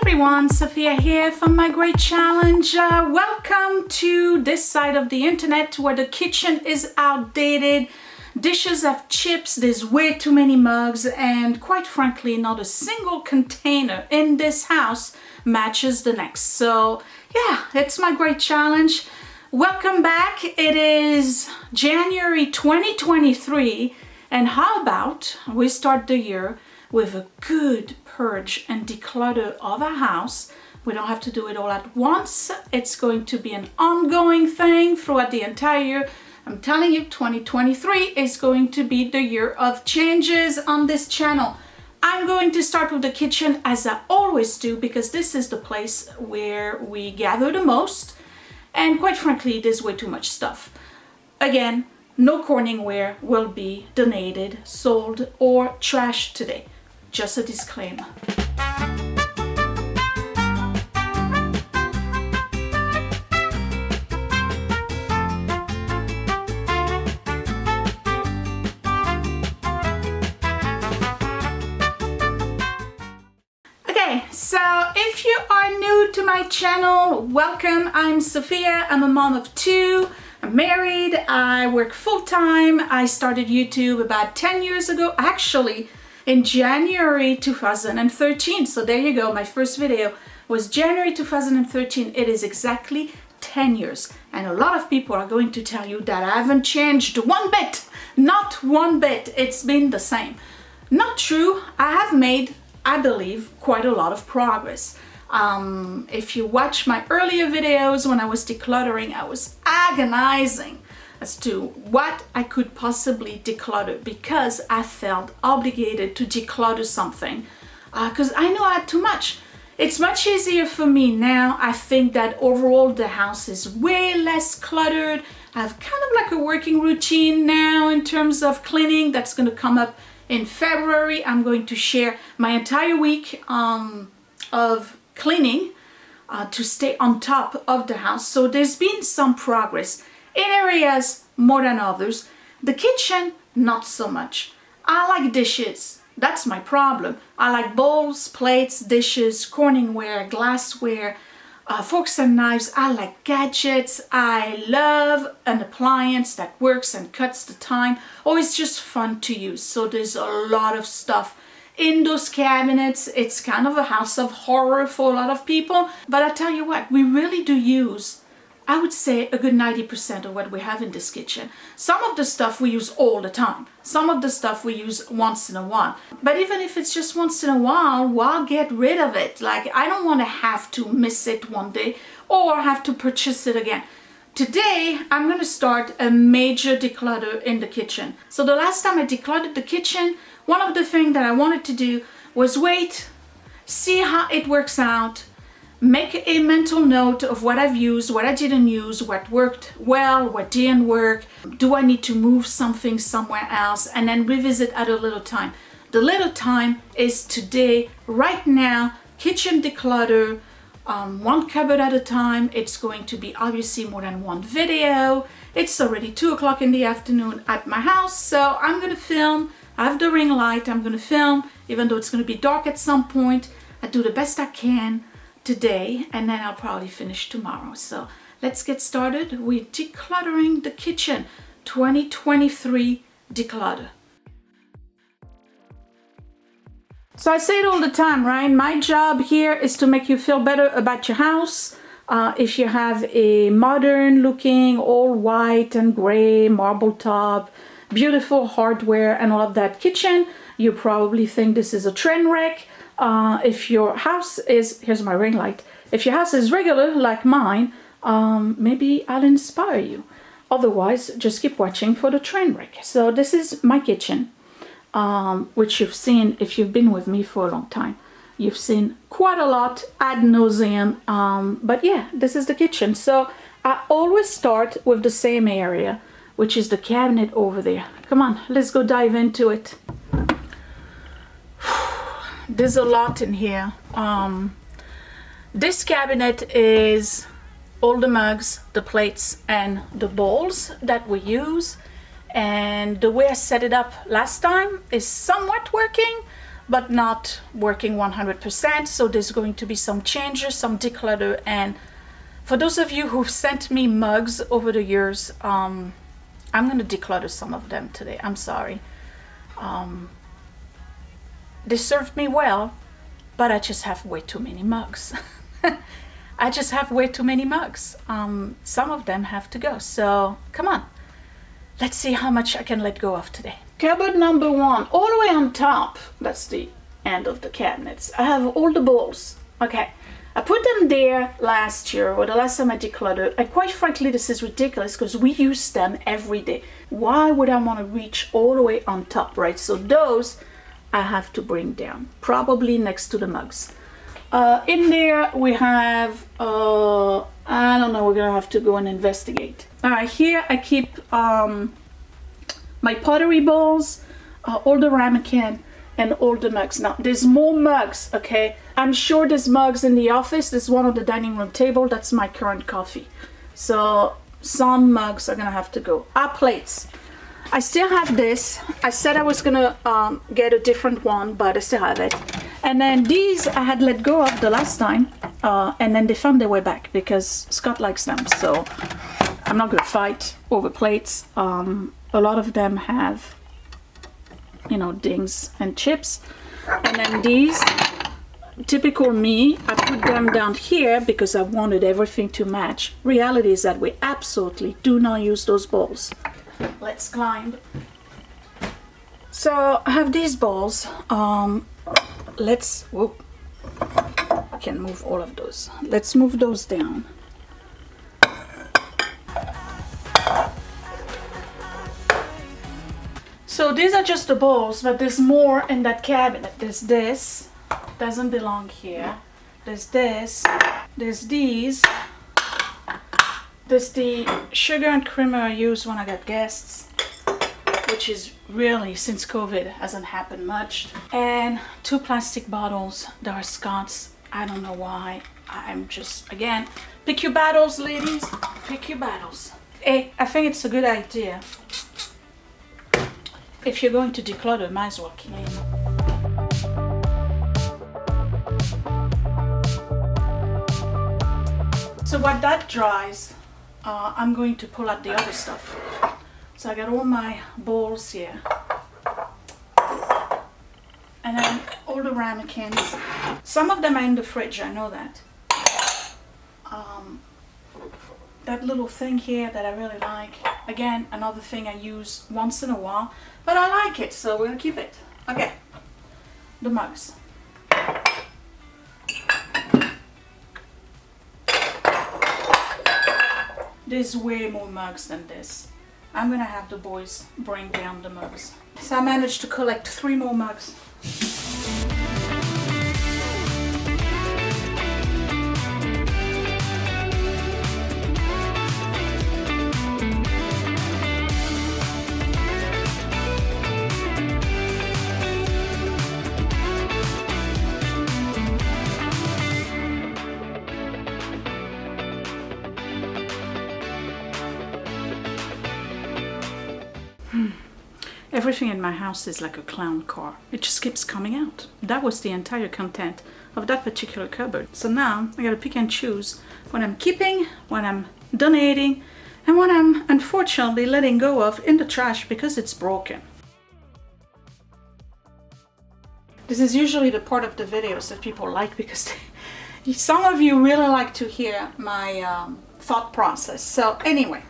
everyone, Sophia here from My Great Challenge. Welcome to this side of the internet where the kitchen is outdated, dishes have chips, there's way too many mugs, and quite frankly not a single container in this house matches the next. So yeah, it's My Great Challenge. Welcome back. It is January 2023, and how about we start the year with a good purge and declutter of our house. We don't have to do it all at once. It's going to be an ongoing thing throughout the entire year. I'm telling you, 2023 is going to be the year of changes on this channel. I'm going to start with the kitchen as I always do, because this is the place where we gather the most, and quite frankly there's way too much stuff. Again, no Corningware will be donated, sold, or trashed today. Just a disclaimer. Okay, so if you are new to my channel, welcome. I'm Sophia. I'm a mom of two. I'm married. I work full-time. I started YouTube about 10 years ago, actually in January 2013. So there you go. My first video was January 2013. It is exactly 10 years. And a lot of people are going to tell you that I haven't changed one bit. Not one bit. It's been the same. Not true. I have made, I believe, quite a lot of progress. If you watch my earlier videos when I was decluttering, I was agonizing as to what I could possibly declutter, because I felt obligated to declutter something because I knew I had too much. It's much easier for me now. I think that overall the house is way less cluttered. I have kind of like a working routine now in terms of cleaning. That's going to come up in February. I'm going to share my entire week of cleaning to stay on top of the house. So there's been some progress in areas more than others. The kitchen, not so much. I like dishes. That's my problem. I like bowls, plates, dishes, Corningware, glassware, forks and knives. I like gadgets. I love an appliance that works and cuts the time. Oh, it's just fun to use. So there's a lot of stuff in those cabinets. It's kind of a house of horror for a lot of people. But I tell you what, we really do use, I would say, a good 90% of what we have in this kitchen. Some of the stuff we use all the time. Some of the stuff we use once in a while. But even if it's just once in a while, why get rid of it? Like, I don't want to have to miss it one day or have to purchase it again. Today, I'm going to start a major declutter in the kitchen. So the last time I decluttered the kitchen, one of the things that I wanted to do was wait, see how it works out, make a mental note of what I've used, what I didn't use, what worked well, what didn't work. Do I need to move something somewhere else? And then revisit at a little time. The little time is today, right now, kitchen declutter, one cupboard at a time. It's going to be obviously more than one video. It's already 2 o'clock in the afternoon at my house, so I'm going to film. I have the ring light. I'm going to film, even though it's going to be dark at some point. I do the best I can today, and then I'll probably finish tomorrow. So let's get started with decluttering the kitchen. 2023 declutter. So I say it all the time, right? My job here is to make you feel better about your house. If you have a modern looking, all white and gray marble top, beautiful hardware and all of that kitchen, you probably think this is a train wreck. If your house is, here's my ring light, if your house is regular like mine, maybe I'll inspire you. Otherwise, just keep watching for the train wreck. So this is my kitchen, which you've seen if you've been with me for a long time. You've seen quite a lot ad nauseum, but yeah, this is the kitchen. So I always start with the same area, which is the cabinet over there. Come on, let's go dive into it. There's a lot in here. This cabinet is all the mugs, the plates, and the bowls that we use. And the way I set it up last time is somewhat working. but not working 100%. So there's going to be some changes, some declutter. And for those of you who've sent me mugs over the years, I'm going to declutter some of them today. I'm sorry. They served me well, but I just have way too many mugs. I just have way too many mugs. Some of them have to go. So come on. Let's see how much I can let go of today. Cupboard number 1, all the way on top. That's the end of the cabinets. I have all the bowls. Okay. I put them there last year, or the last time I decluttered, and quite frankly this is ridiculous because we use them every day. Why would I want to reach all the way on top, right? So those I have to bring down, probably next to the mugs. In there we have, I don't know, we're gonna have to go and investigate. All right, here I keep my pottery bowls, all the ramekin, and all the mugs. Now there's more mugs, okay? I'm sure there's mugs in the office. There's one on the dining room table. That's my current coffee. So some mugs are gonna have to go. Our plates. I still have this. I said I was gonna get a different one, but I still have it. And then these I had let go of the last time, and then they found their way back because Scott likes them. So I'm not gonna fight over plates. A lot of them have, you know, dings and chips. And then these, typical me, I put them down here because I wanted everything to match. Reality is that we absolutely do not use those bowls. Let's climb. So I have these bowls. Whoop, I can move all of those. Let's move those down. So these are just the bowls, but there's more in that cabinet. There's this, doesn't belong here. There's this, there's these. There's the sugar and creamer I use when I got guests, which is really, since COVID, hasn't happened much. And 2 plastic bottles that are Scott's. I don't know why. I'm just, again, pick your battles, ladies. Pick your battles. Hey, I think it's a good idea. If you're going to declutter, might as well clean. So while that dries, I'm going to pull out the other stuff. So I got all my bowls here. And then all the ramekins. Some of them are in the fridge, I know that. That little thing here that I really like. Again, another thing I use once in a while, but I like it, so we're gonna keep it. Okay, the mugs. There's way more mugs than this. I'm gonna have the boys bring down the mugs. So I managed to collect 3 more mugs. Everything in my house is like a clown car. It just keeps coming out. That was the entire content of that particular cupboard. So now I gotta pick and choose what I'm keeping, what I'm donating, and what I'm unfortunately letting go of in the trash because it's broken. This is usually the part of the videos that people like because some of you really like to hear my thought process. So anyway.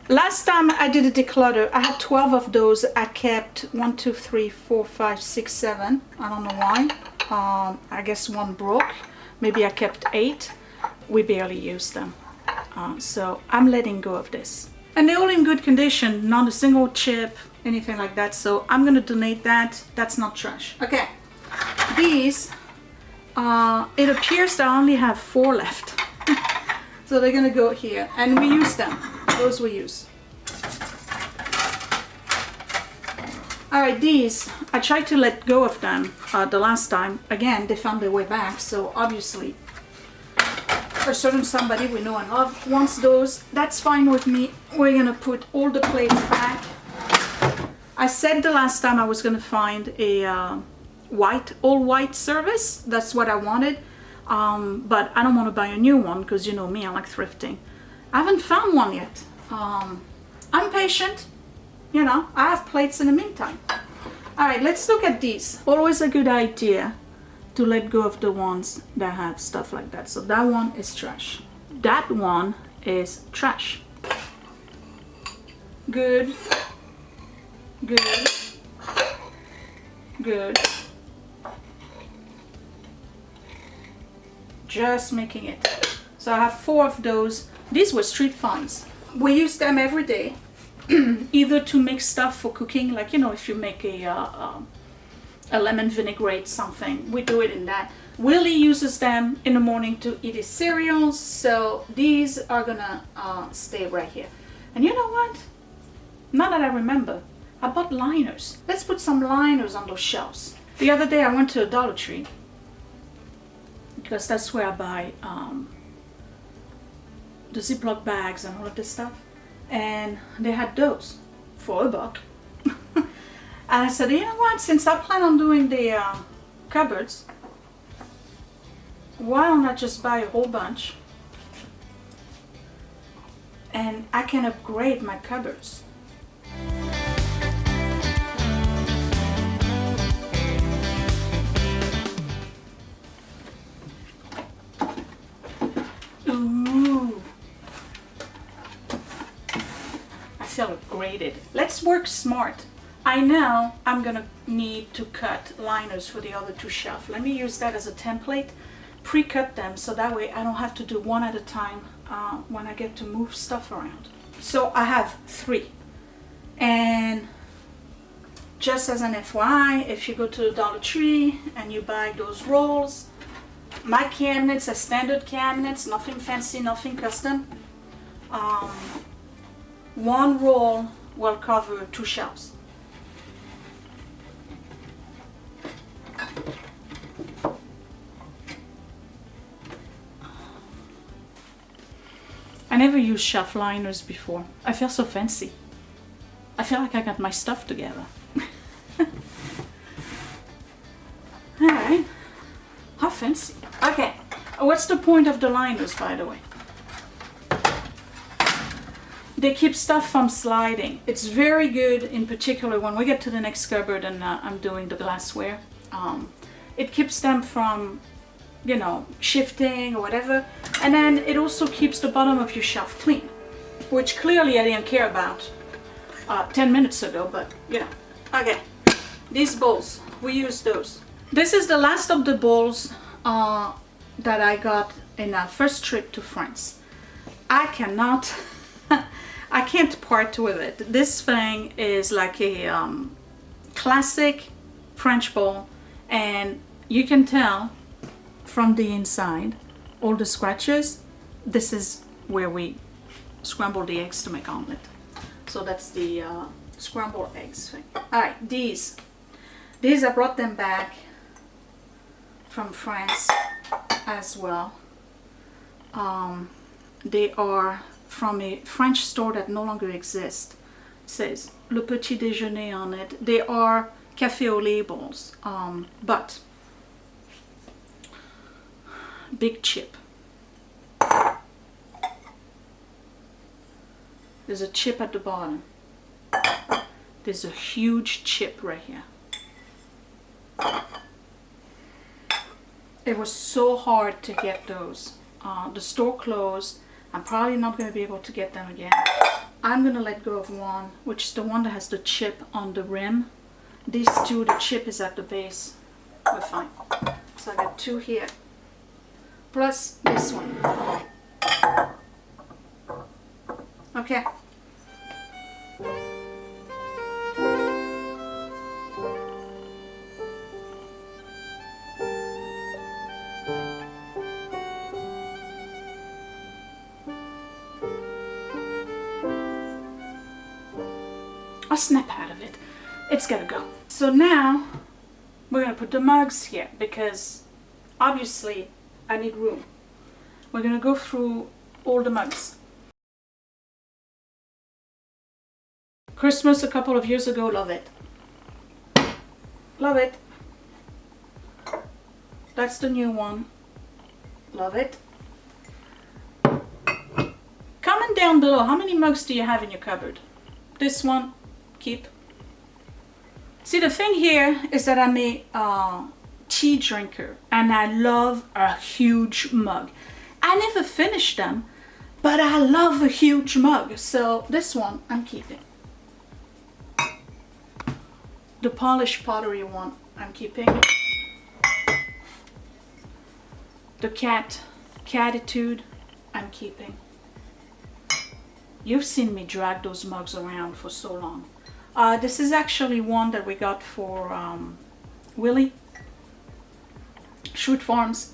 Last time I did a declutter, I had 12 of those. I kept 1, 2, 3, 4, 5, 6, 7. I don't know why. I guess 1 broke. Maybe I kept 8. We barely used them. So I'm letting go of this. And they're all in good condition, not a single chip, anything like that. So I'm gonna donate that. That's not trash. Okay, these, it appears that I only have 4 left. So they're gonna go here, and we use them. Those we use. Alright, these, I tried to let go of them the last time. Again, they found their way back, so obviously a certain somebody we know and love wants those. That's fine with me. We're gonna put all the plates back. I said the last time I was going to find a all white service. That's what I wanted. But I don't want to buy a new one because you know me, I like thrifting. I haven't found one yet. I'm patient. You know, I have plates in the meantime. All right, let's look at these. Always a good idea to let go of the ones that have stuff like that. So that one is trash. That one is trash. Good. Good. Good. Just making it. So I have 4 of those. These were street finds. We use them every day. Either to make stuff for cooking, like you know, if you make a lemon vinaigrette something, we do it in that. Willie uses them in the morning to eat his cereals, so these are gonna stay right here. And you know what? Now that I remember, I bought liners. Let's put some liners on those shelves. The other day I went to a Dollar Tree because that's where I buy the Ziploc bags and all of this stuff. And they had those for $1. And I said, you know what, since I plan on doing the cupboards, why don't I just buy a whole bunch and I can upgrade my cupboards. Ooh. I feel upgraded. Let's work smart. I know I'm gonna need to cut liners for the other 2 shelves. Let me use that as a template. Pre-cut them so that way I don't have to do one at a time when I get to move stuff around. So I have 3. And just as an FYI, if you go to the Dollar Tree and you buy those rolls, my cabinets are standard cabinets, nothing fancy, nothing custom. 1 roll will cover 2 shelves. I never used shelf liners before. I feel so fancy. I feel like I got my stuff together. Alright. How fancy. Okay. What's the point of the liners, by the way? They keep stuff from sliding. It's very good, in particular, when we get to the next cupboard and I'm doing the glassware. It keeps them from, you know, shifting or whatever. And then it also keeps the bottom of your shelf clean, which clearly I didn't care about 10 minutes ago, but you know. Okay, these bowls, we use those. This is the last of the bowls that I got in our first trip to France. I cannot, I can't part with it. This thing is like a classic French bowl, and you can tell from the inside all the scratches. This is where we scramble the eggs to make omelet. So that's the scrambled eggs thing. All right, these I brought them back from France as well. They are from a French store that no longer exists. It says Le Petit Déjeuner on it. They are café au lait bowls, but big chip. There's a chip at the bottom. There's a huge chip right here. It was so hard to get those. The store closed. I'm probably not going to be able to get them again. I'm going to let go of one, which is the one that has the chip on the rim. These 2, the chip is at the base. We're fine. So I got 2 here. Plus this one. Okay. I'll snap out of it. It's gotta go. So now we're gonna put the mugs here because obviously I need room. We're gonna go through all the mugs. Christmas a couple of years ago. Love it. Love it. That's the new one. Love it. Comment down below, how many mugs do you have in your cupboard? This one, keep. See, the thing here is that I'm a tea drinker and I love a huge mug. I never finish them, but I love a huge mug. So this one I'm keeping. The polished pottery one I'm keeping. The catitude I'm keeping. You've seen me drag those mugs around for so long. This is actually one that we got for Willie, Shoot Farms.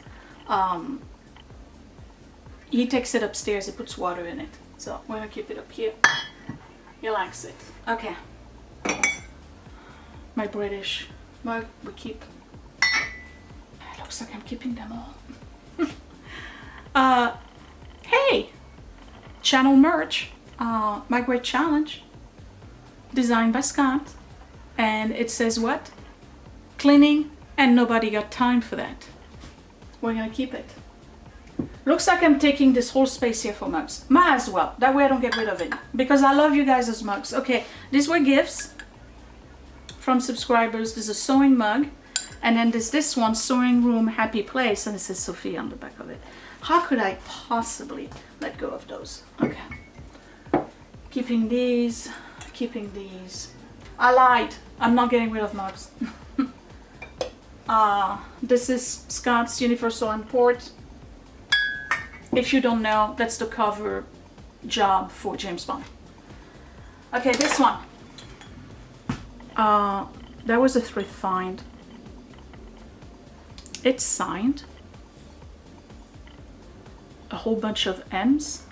He takes it upstairs, he puts water in it. So we're gonna keep it up here. He likes it. Okay. My British mug, we keep. It looks like I'm keeping them all. Hey, channel merch, my great challenge, designed by Scott, and it says what? Cleaning, and nobody got time for that. We're gonna keep it. Looks like I'm taking this whole space here for mugs. Might as well, that way I don't get rid of it, because I love you guys as mugs. Okay, these were gifts from subscribers. There's a sewing mug, and then there's this one, Sewing Room Happy Place, and it says Sophia on the back of it. How could I possibly let go of those? Okay. Keeping these, keeping these. I lied. I'm not getting rid of mugs. This is Scott's Universal Import. If you don't know, that's the cover job for James Bond. Okay, this one. That was a thrift find. It's signed. A whole bunch of M's.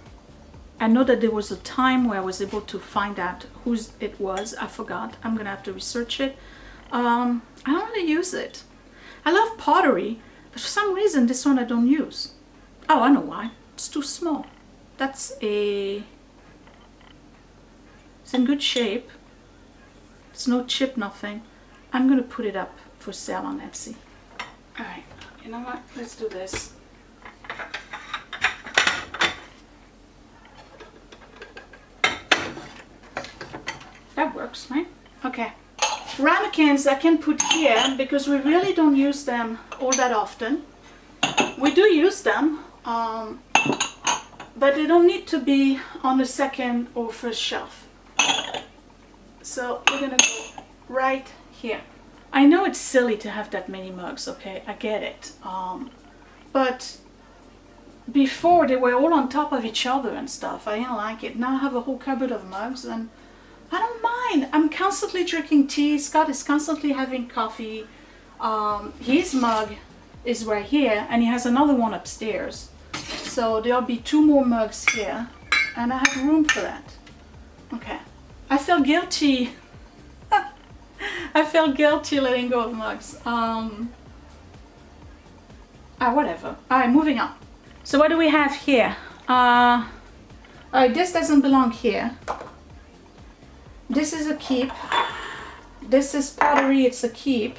I know that there was a time where I was able to find out whose it was. I forgot. I'm gonna have to research it. I don't really use it. I love pottery, but for some reason this one I don't use. Oh, I know why. It's too small. It's in good shape. It's no chip, nothing. I'm gonna put it up for sale on Etsy. All right, you know what? Let's do this. That works, right? Okay. Ramekins I can put here because we really don't use them all that often. We do use them, but they don't need to be on the second or first shelf. So we're gonna go right here. I know it's silly to have that many mugs, okay? I get it. But before they were all on top of each other and stuff. I didn't like it. Now I have a whole cupboard of mugs and I don't mind. I'm constantly drinking tea. Scott is constantly having coffee. His mug is right here and he has another one upstairs. So there'll be 2 more mugs here and I have room for that. Okay. I feel guilty. I feel guilty letting go of mugs. Whatever. Alright, moving on. So what do we have here? This doesn't belong here. This is a keep. This is pottery, it's a keep.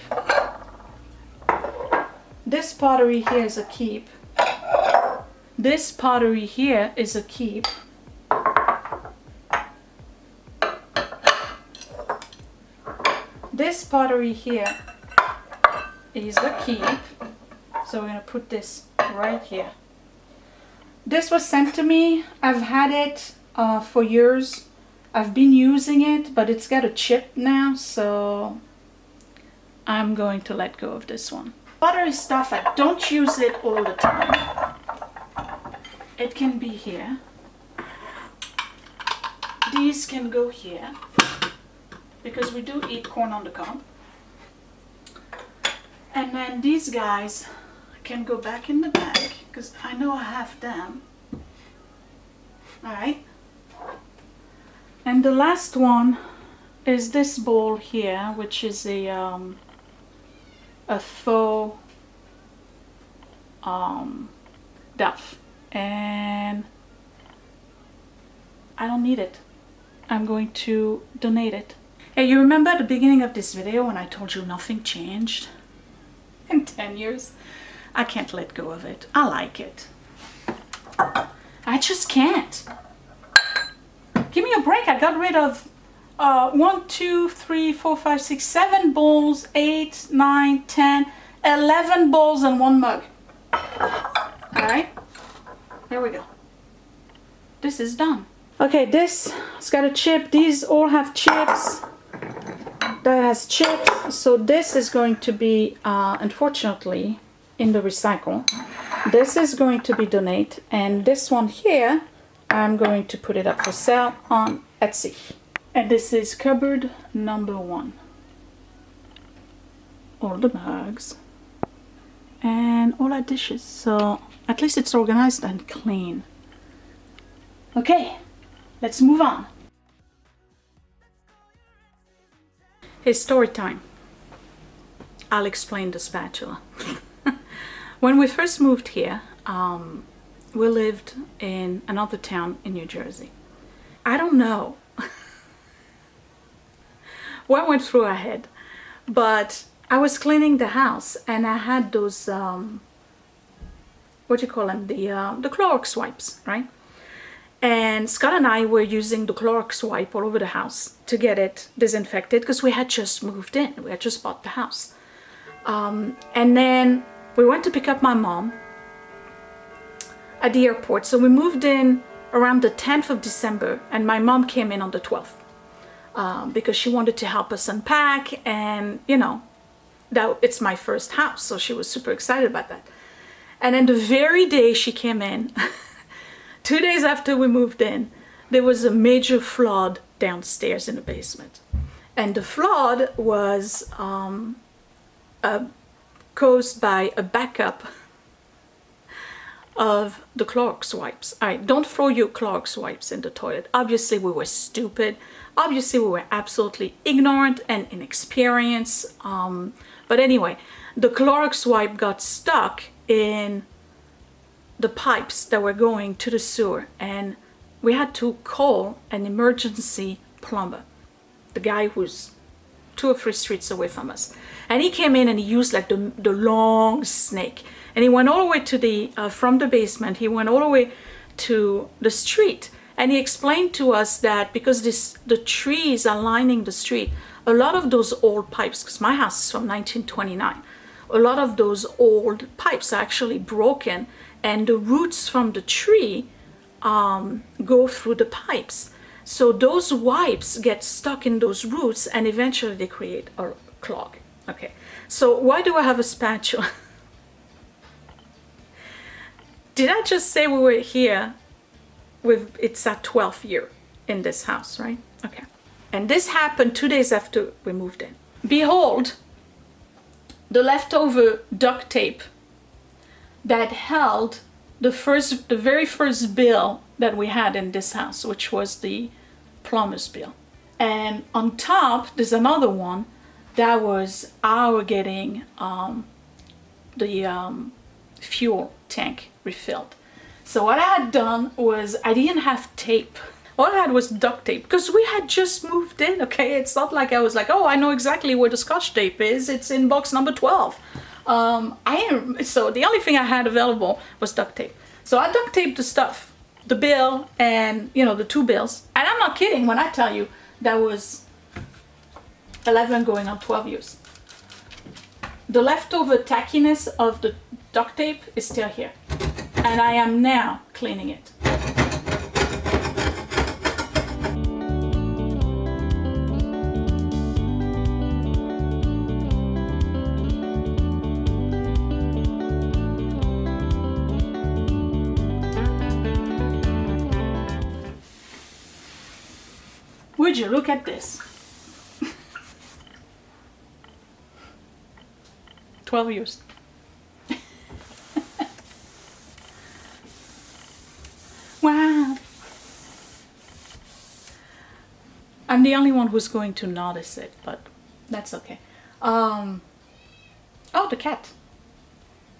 This pottery here is a keep. This pottery here is a keep. This pottery here is a keep. So we're gonna put this right here. This was sent to me. I've had it for years. I've been using it, but it's got a chip now, so I'm going to let go of this one. Pottery stuff, I don't use it all the time. It can be here. These can go here, because we do eat corn on the cob. And then these guys can go back in the bag, because I know I have them. Alright. And the last one is this bowl here, which is a faux duff, and I don't need it. I'm going to donate it. Hey, you remember at the beginning of this video when I told you nothing changed in 10 years? I can't let go of it. I like it. I just can't. Give me a break. I got rid of 1, 2, 3, 4, 5, 6, 7 bowls, 8, 9, 10, 11 bowls and 1 mug. Alright, there we go. This is done. Okay, this has got a chip. These all have chips. That has chips. So this is going to be, unfortunately, in the recycle. This is going to be donate, and this one here, I'm going to put it up for sale on Etsy. And this is cupboard number 1. All the mugs and all our dishes. So at least it's organized and clean. Okay, let's move on. Hey, story time. I'll explain the spatula. When we first moved here, we lived in another town in New Jersey. I don't know what went through our head, but I was cleaning the house and I had those, what do you call them? The Clorox wipes, right? And Scott and I were using the Clorox wipe all over the house to get it disinfected because we had just moved in. We had just bought the house. And then we went to pick up my mom at the airport. So we moved in around the 10th of December and my mom came in on the 12th because she wanted to help us unpack, and you know, that it's my first house, so she was super excited about that. And then the very day she came in, 2 days after we moved in, there was a major flood downstairs in the basement. And the flood was caused by a backup of the Clorox wipes. All right, don't throw your Clorox wipes in the toilet. Obviously we were stupid. Obviously we were absolutely ignorant and inexperienced. But anyway, the Clorox wipe got stuck in the pipes that were going to the sewer, and we had to call an emergency plumber, the guy who's 2 or 3 streets away from us. And he came in and he used like the long snake, and he went all the way to the from the basement, he went all the way to the street, and he explained to us that because the trees are lining the street, a lot of those old pipes, because my house is from 1929, a lot of those old pipes are actually broken, and the roots from the tree go through the pipes. So those wipes get stuck in those roots and eventually they create a clog. Okay, so why do I have a spatula? Did I just say we were here with, it's our 12th year in this house, right? Okay. And this happened 2 days after we moved in. Behold, the leftover duct tape that held the very first bill that we had in this house, which was the plumber's bill. And on top, there's another one that was our getting the fuel tank refilled. So what I had done was I didn't have tape. All I had was duct tape because we had just moved in, okay? It's not like I was like, oh, I know exactly where the Scotch tape is. It's in box number 12. So the only thing I had available was duct tape. So I duct taped the stuff, the bill and, you know, the 2 bills. And I'm not kidding when I tell you that was 11 going on 12 years. The leftover tackiness of the duct tape is still here. And I am now cleaning it. Would you look at this? 12 years. Wow. I'm the only one who's going to notice it, but that's okay. Oh, the cat.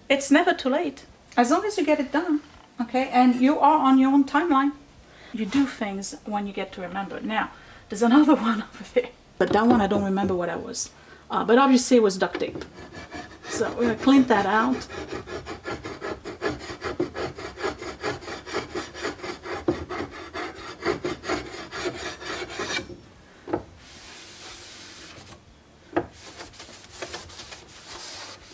It's never too late. As long as you get it done, okay? And you are on your own timeline. You do things when you get to remember. Now, There's another one over there. But that one I don't remember what that was. But obviously it was duct tape. So we're gonna clean that out.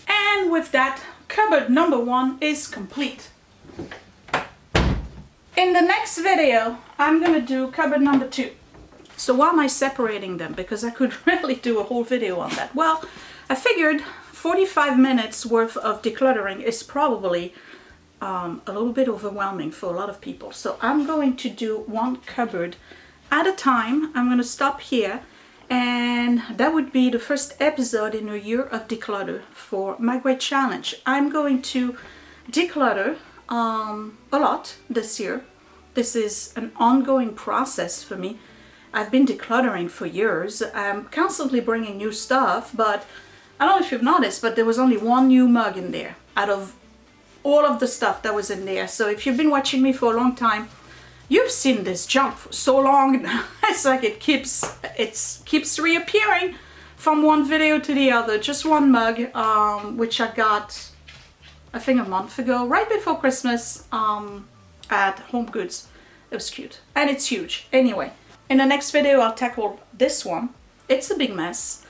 And with that, cupboard number 1 is complete. In the next video, I'm gonna do cupboard number 2. So why am I separating them? Because I could really do a whole video on that. Well, I figured 45 minutes worth of decluttering is probably a little bit overwhelming for a lot of people. So I'm going to do one cupboard at a time. I'm gonna stop here, and that would be the first episode in a year of declutter for my great challenge. I'm going to declutter a lot this year. This is an ongoing process for me. I've been decluttering for years. I'm constantly bringing new stuff, but I don't know if you've noticed, but there was only one new mug in there out of all of the stuff that was in there. So if you've been watching me for a long time, you've seen this junk for so long now. It's like it keeps reappearing from one video to the other. Just one mug, which I got, I think, a month ago, right before Christmas, at Home Goods. It was cute, and it's huge. Anyway, in the next video I'll tackle this one. It's a big mess,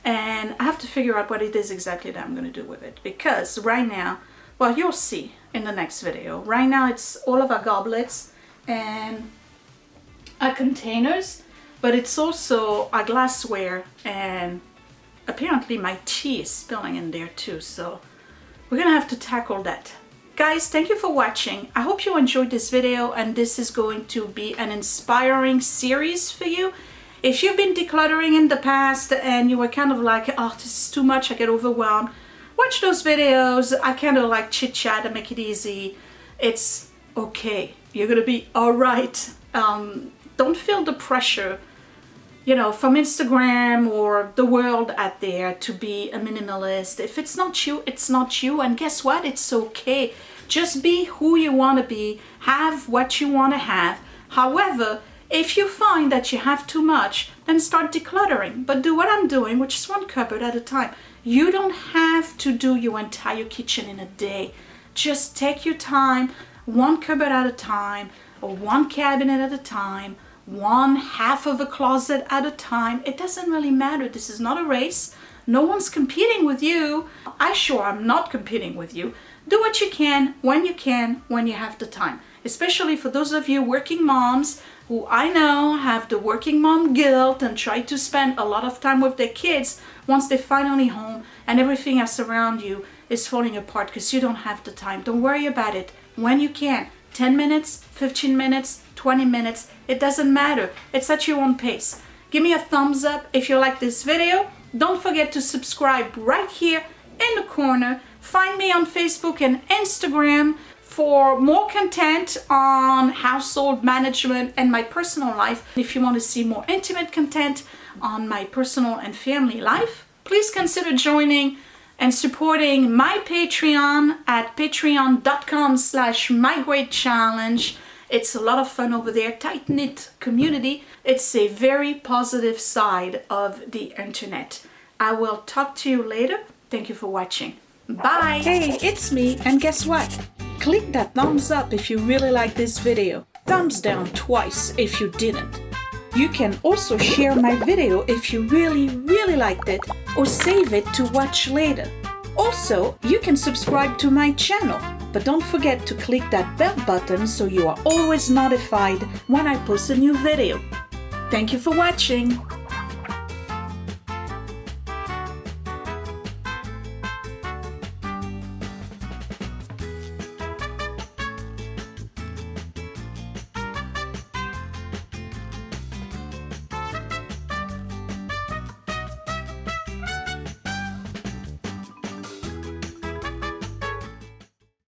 and I have to figure out what it is exactly that I'm going to do with it, because right now, well, you'll see in the next video. Right now it's all of our goblets and our containers, but it's also our glassware, and apparently my tea is spilling in there too, so we're gonna have to tackle that. Guys, thank you for watching. I hope you enjoyed this video, and this is going to be an inspiring series for you. If you've been decluttering in the past and you were kind of like, oh, this is too much, I get overwhelmed, watch those videos. I kind of like chit chat and make it easy. It's okay. You're gonna be all right. Don't feel the pressure, you know, from Instagram or the world out there to be a minimalist. If it's not you, it's not you. And guess what? It's okay. Just be who you want to be. Have what you want to have. However, if you find that you have too much, then start decluttering. But do what I'm doing, which is one cupboard at a time. You don't have to do your entire kitchen in a day. Just take your time, one cupboard at a time, or one cabinet at a time, one half of a closet at a time. It doesn't really matter. This is not a race. No one's competing with you. I sure am not competing with you. Do what you can, when you have the time. Especially for those of you working moms who I know have the working mom guilt and try to spend a lot of time with their kids once they're finally home and everything else around you is falling apart because you don't have the time. Don't worry about it. When you can. 10 minutes, 15 minutes, 20 minutes, it doesn't matter. It's at your own pace. Give me a thumbs up if you like this video. Don't forget to subscribe right here in the corner. Find me on Facebook and Instagram for more content on household management and my personal life. If you want to see more intimate content on my personal and family life, please consider joining and supporting my Patreon at patreon.com/mygreatchallenge. It's a lot of fun over there, tight-knit community. It's a very positive side of the internet. I will talk to you later. Thank you for watching. Bye! Hey, it's me, and guess what? Click that thumbs up if you really like this video. Thumbs down twice if you didn't. You can also share my video if you really liked it, or save it to watch later. Also, you can subscribe to my channel, but don't forget to click that bell button so you are always notified when I post a new video. Thank you for watching.